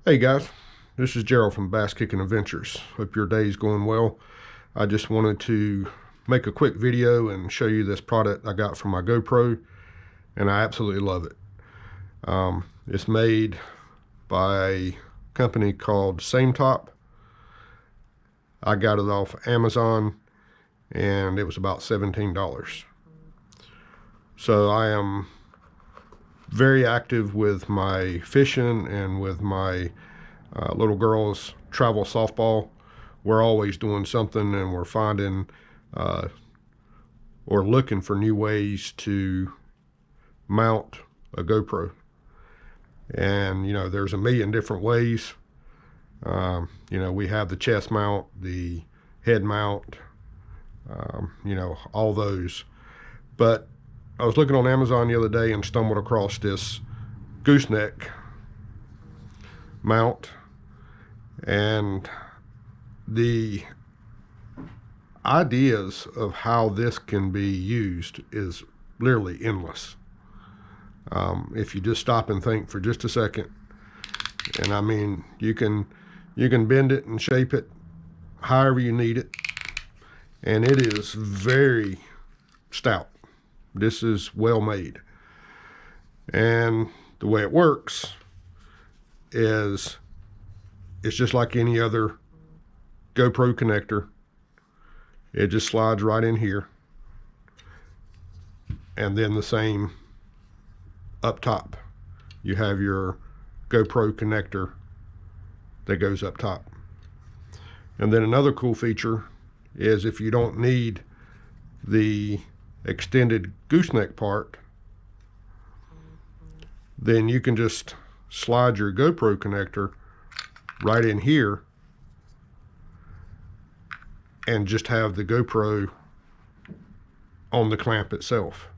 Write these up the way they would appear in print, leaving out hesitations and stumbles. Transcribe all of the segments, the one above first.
Hey guys, this is Gerald from Bass Kicking Adventures. Hope your day's going well. I just wanted to make a quick video and show you this product I got from my GoPro, and I absolutely love it. It's made by a company called Same Top. I got it off Amazon and it was about $17. So I am very active with my fishing and with my little girls' travel softball. We're always doing something, and we're finding or looking for new ways to mount a GoPro. And you know, there's a million different ways. You know, we have the chest mount, the head mount, you know, all those. But I was looking on Amazon the other day and stumbled across this gooseneck mount, and the ideas of how this can be used is literally endless. If you just stop and think for just a second, and I mean, you can bend it and shape it however you need it, and it is very stout. This is well made. And the way it works is it's just like any other GoPro connector. It just slides right in here, and then the same up top. You have your GoPro connector that goes up top. And then another cool feature is if you don't need the extended gooseneck part, then you can just slide your GoPro connector right in here and just have the GoPro on the clamp itself.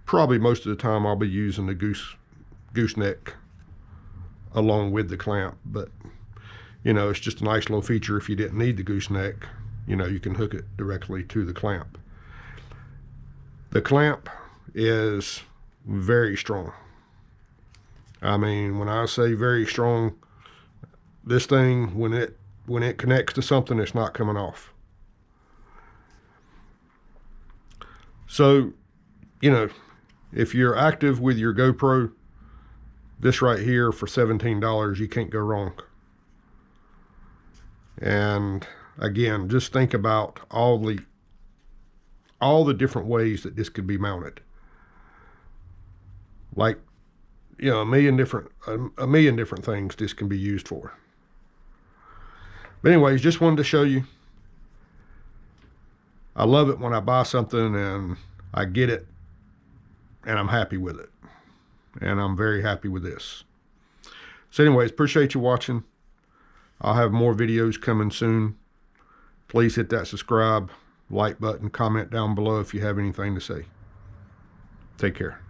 Probably most of the time I'll be using the gooseneck along with the clamp, but you know, it's just a nice little feature. If you didn't need the gooseneck, you know, you can hook it directly to the clamp. The clamp is very strong. I mean, when I say very strong, this thing, when it connects to something, it's not coming off. So, you know, if you're active with your GoPro, this right here for $17, you can't go wrong. And again, just think about all the different ways that this could be mounted. Like, you know, a million different things this can be used for. But anyways, just wanted to show you. I love it when I buy something and I get it and I'm happy with it. And I'm very happy with this. So anyways, appreciate you watching. I'll have more videos coming soon. Please hit that subscribe, like button, comment down below if you have anything to say. Take care.